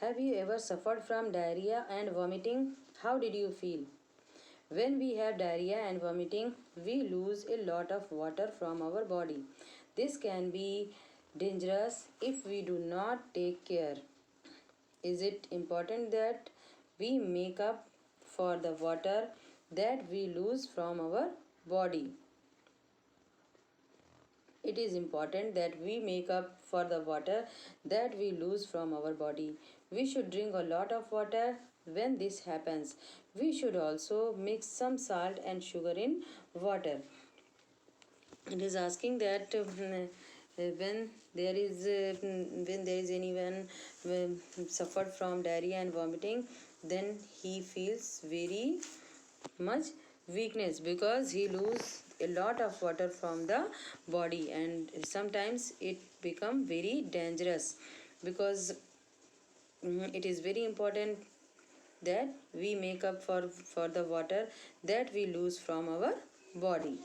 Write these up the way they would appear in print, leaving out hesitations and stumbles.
Have you ever suffered from diarrhea and vomiting? How did you feel? When we have diarrhea and vomiting, we lose a lot of water from our body. This can be dangerous if we do not take care. Is it important that we make up for the water that we lose from our body? It is important that we make up for the water that we lose from our body. We should drink a lot of water when this happens. We should also mix some salt and sugar in water. It is asking that when there is anyone suffered from diarrhea and vomiting, then he feels very much weakness because he lose a lot of water from the body, and sometimes it become very dangerous because it is very important that we make up for the water that we lose from our body.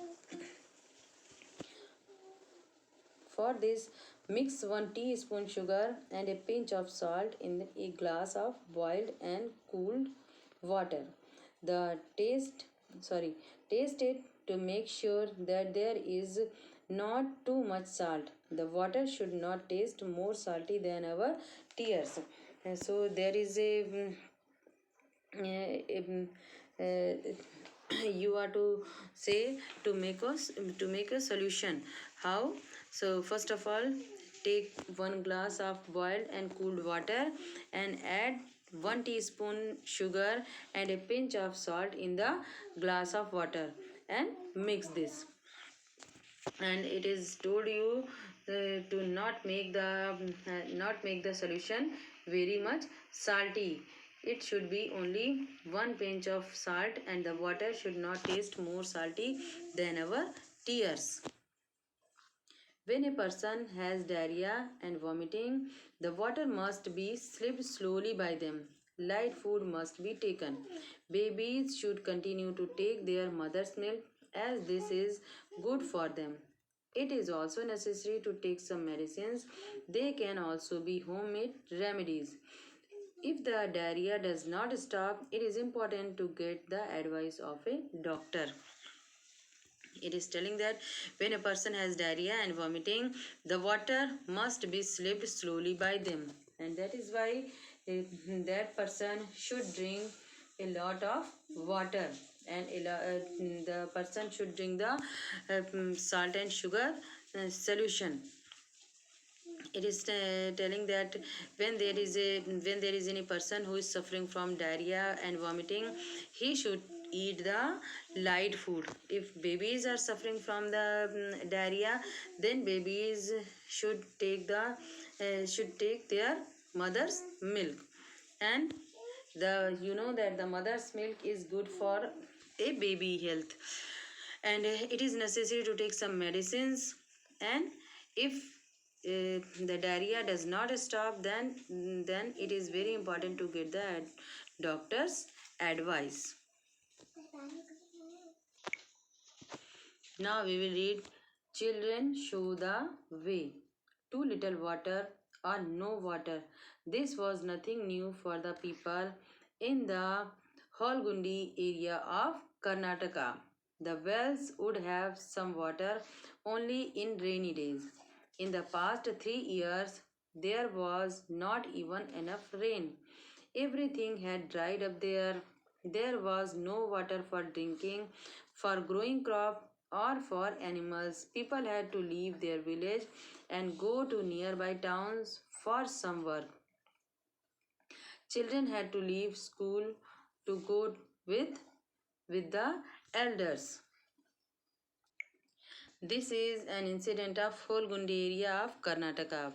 For this, mix 1 teaspoon sugar and a pinch of salt in a glass of boiled and cooled water. The taste it to make sure that there is not too much salt. The water should not taste more salty than our tears. And so there is you are to say to make a solution. How? So first of all, take 1 glass of boiled and cooled water and add 1 teaspoon sugar and a pinch of salt in the glass of water and mix this. And it is told you to not make the solution very much salty. It should be only 1 pinch of salt, and the water should not taste more salty than our tears. When a person has diarrhea and vomiting, the water must be sipped slowly by them. Light food must be taken. Babies should continue to take their mother's milk as this is good for them. It is also necessary to take some medicines. They can also be homemade remedies. If the diarrhea does not stop, it is important to get the advice of a doctor. It is telling that when a person has diarrhea and vomiting, the water must be sipped slowly by them, and that is why that person should drink a lot of water, and the person should drink the salt and sugar solution. It is telling that when there is any person who is suffering from diarrhea and vomiting, he should eat the light food. If babies are suffering from the diarrhea, then babies should take their mother's milk. And you know that the mother's milk is good for a baby health, and it is necessary to take some medicines. And if the diarrhea does not stop, then it is very important to get the doctor's advice. Now we will read Children Show the Way. Too little water or no water. This was nothing new for the people in the Holgundi area of Karnataka. The wells would have some water only in rainy days. In the past 3 years, there was not even enough rain. Everything had dried up there. There was no water for drinking, for growing crop, or for animals. People had to leave their village and go to nearby towns for some work. Children had to leave school to go with the elders. This is an incident of Holgundi area of Karnataka.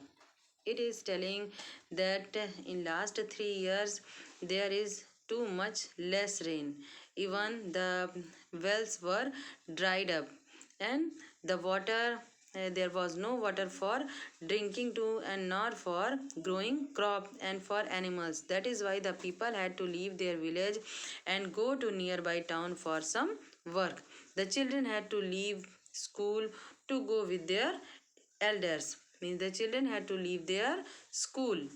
It is telling that in last 3 years there is too much less rain. Even the wells were dried up, and the water there was no water for drinking to, and nor for growing crop and for animals. That is why the people had to leave their village and go to nearby town for some work. The children had to leave school to go with their elders. Means the children had to leave their school.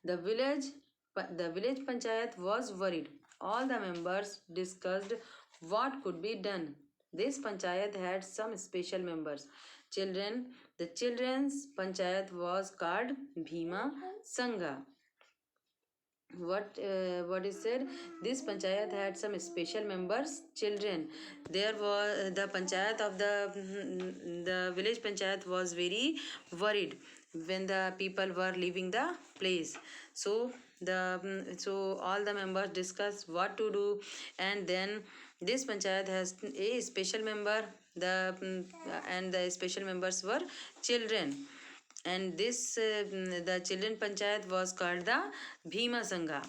The village panchayat was worried. All the members discussed what could be done. This panchayat had some special members. Children. The children's panchayat was called Bhima Sangha. What is said, this panchayat had some special members, children. There was the panchayat of the village panchayat was very worried when the people were leaving the place. So so all the members discussed what to do, and then this panchayat has a special member. And the special members were children, and the children panchayat was called the Bhima Sangha.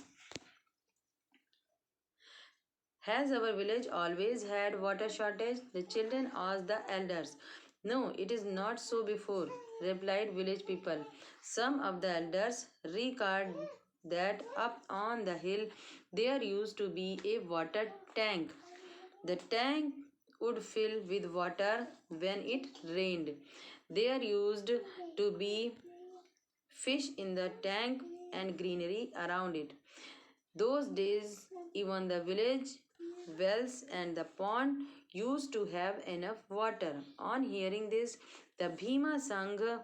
Has our village always had water shortage? The children asked the elders. No, it is not so before, replied village people. Some of the elders recalled that up on the hill there used to be a water tank. The tank would fill with water when it rained. There used to be fish in the tank and greenery around it. Those days, even the village wells and the pond used to have enough water. On hearing this, the Bhima Sangh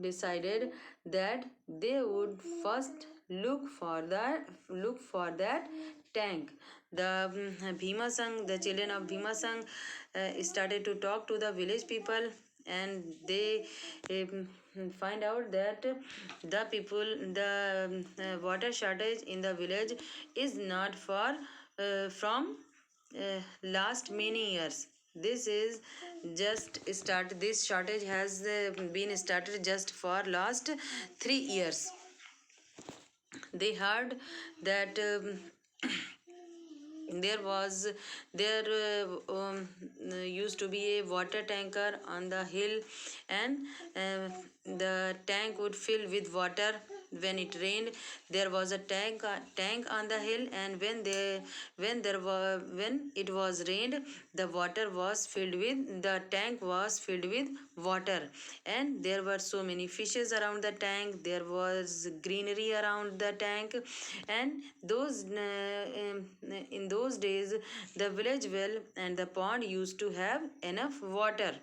decided that they would first look for that tank. The Bhima Sangh, the children of Bhima Sangh, started to talk to the village people, and they find out that the water shortage in the village is not from last many years. This is just start. This shortage has been started just for last 3 years. They heard that there was there used to be a water tanker on the hill, and the tank would fill with water when it rained. There was a tank on the hill, and when it was rained, the tank was filled with water, and there were so many fishes around the tank. There was greenery around the tank, and in those days the village well and the pond used to have enough water.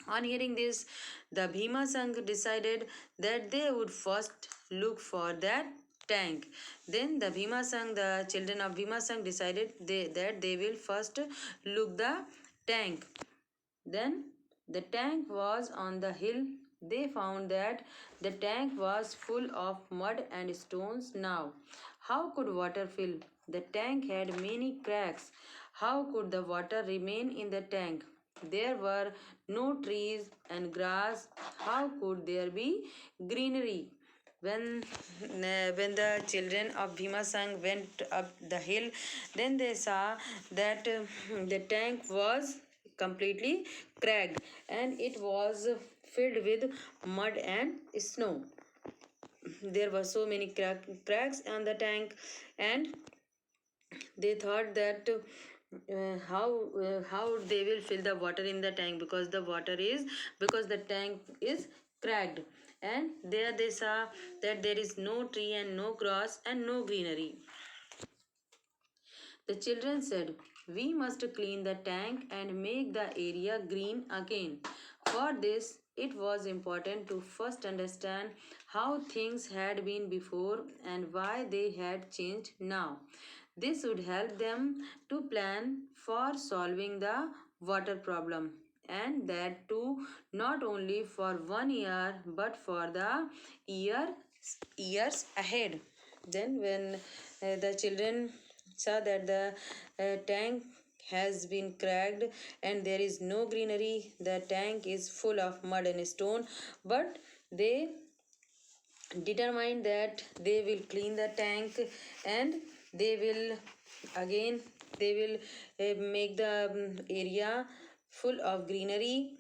On hearing this, the Bhima Sangh decided that they would first look for that tank. Then the children of Bhima Sangh decided that they will first look the tank. Then the tank was on the hill. They found that the tank was full of mud and stones now. How could water fill? The tank had many cracks. How could the water remain in the tank? There were no trees and grass. How could there be greenery? When the children of Bhima Sangh went up the hill, then they saw that the tank was completely cracked, and it was filled with mud and snow. There were so many cracks on the tank, and they thought that how they will fill the water in the tank, because the tank is cracked. And there they saw that there is no tree and no grass and no greenery. The children said, we must clean the tank and make the area green again. For this, it was important to first understand how things had been before and why they had changed now. This would help them to plan for solving the water problem, and that too not only for 1 year but for the years ahead. Then, when the children saw that the tank has been cracked and there is no greenery, the tank is full of mud and stone, but they determined that they will clean the tank, and they will again they will make the area full of greenery.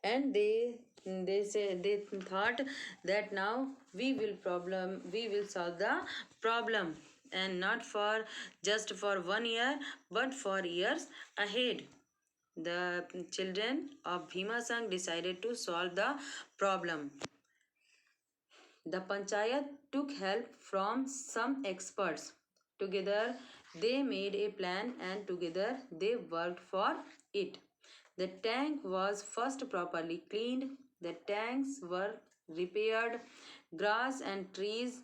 And they thought that now we will solve the problem, and not for just for 1 year but for years ahead. the children of Bhima Sangh decided to solve the problem. The panchayat took help from some experts. Together they made a plan and together they worked for it. The tank was first properly cleaned, the tanks were repaired, grass and trees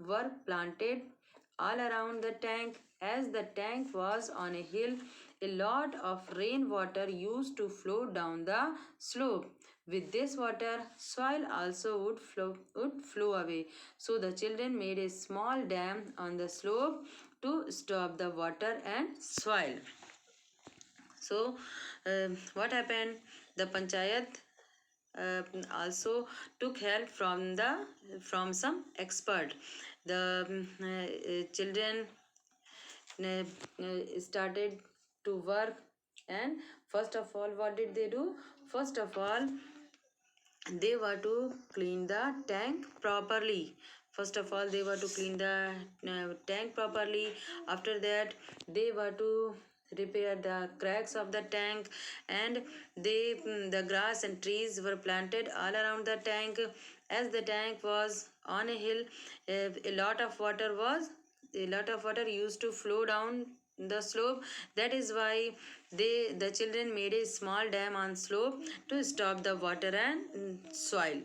were planted all around the tank. As the tank was on a hill, a lot of rainwater used to flow down the slope. With this water, soil also would flow away. So the children made a small dam on the slope to stop the water and soil. So, what happened? The panchayat also took help from some expert. The children started to work, and first of all, what did they do? First of all, they were to clean the tank properly. First of all, they were to clean the tank properly. After that, they were to repair the cracks of the tank, and the grass and trees were planted all around the tank. As the tank was on a hill, a lot of water used to flow down the slope. That is why the children made a small dam on slope to stop the water and soil.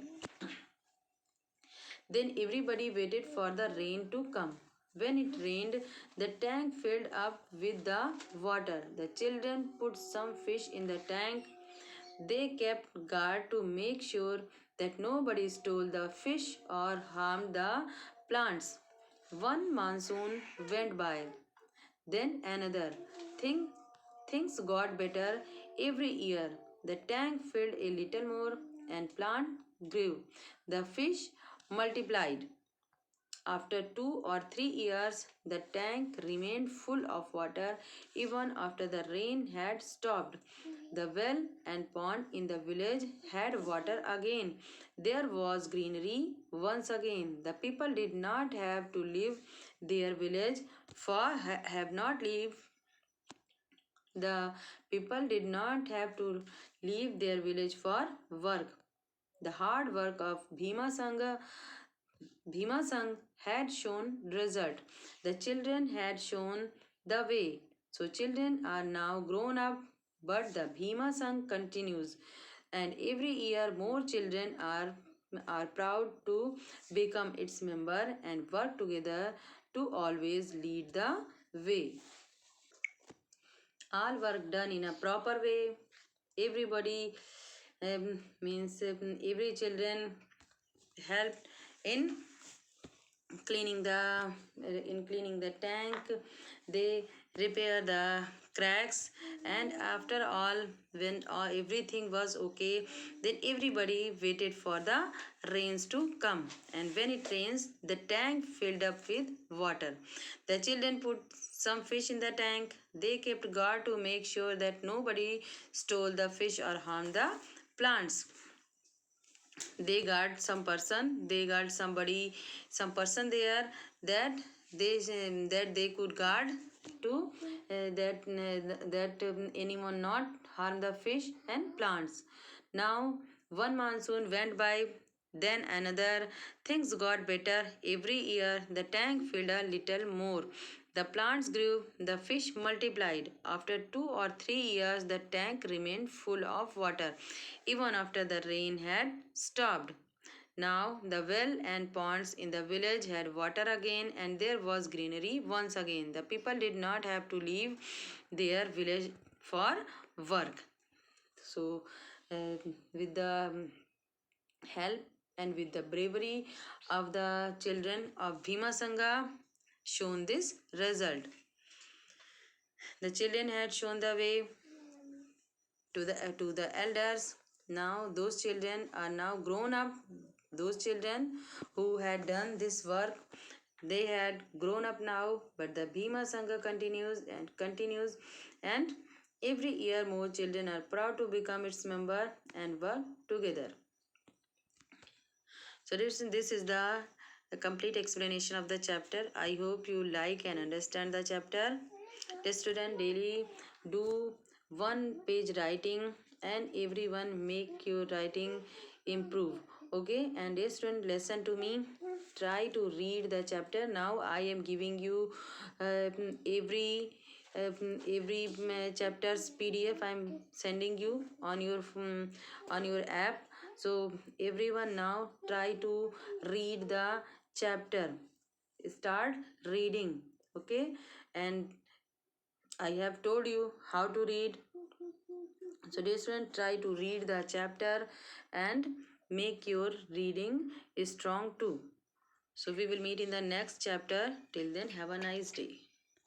Then everybody waited for the rain to come. When it rained, the tank filled up with the water. The children put some fish in the tank. They kept guard to make sure that nobody stole the fish or harmed the plants. One monsoon went by, then another. Thing, things got better every year. The tank filled a little more and plant grew. The fish multiplied. After 2 or 3 years, the tank remained full of water even after the rain had stopped. The well and pond in the village had water again. There was greenery once again. The people did not have to leave their village for have not leave the people did not have to leave their village for work. The hard work of Bhima Sangh had shown result. The children had shown the way. So children are now grown up, but the Bhima Sangh continues. And every year more children are proud to become its member and work together to always lead the way. All work done in a proper way. Everybody means every children helped in cleaning the tank. They repair the cracks, and after all, when everything was okay, then everybody waited for the rains to come. And when it rains, the tank filled up with water. The children put some fish in the tank. They kept guard to make sure that nobody stole the fish or harmed the plants. They guard somebody, some person there, that they could guard to that anyone not harm the fish and plants. Now one monsoon went by, then another. Things got better every year. The tank filled a little more. The plants grew, the fish multiplied. After 2 or 3 years, the tank remained full of water, even after the rain had stopped. Now the well and ponds in the village had water again, and there was greenery once again. The people did not have to leave their village for work. So, with the help and with the bravery of the children of Bhima Sangha, shown this result. The children had shown the way to the elders. Now those children are now grown up. Those children who had done this work, they had grown up now, but the Bhima Sangha continues, and every year more children are proud to become its member and work together. So this is the complete explanation of the chapter. I hope you like and understand the chapter. Test student, daily do one page writing, and everyone make your writing improve. Okay, and yes student, listen to me, try to read the chapter. Now I am giving you every chapter's PDF I'm sending you on your app. So everyone now try to read the chapter, start reading. Okay, and I have told you how to read. So dear student, try to read the chapter and make your reading strong too. So we will meet in the next chapter. Till then, have a nice day.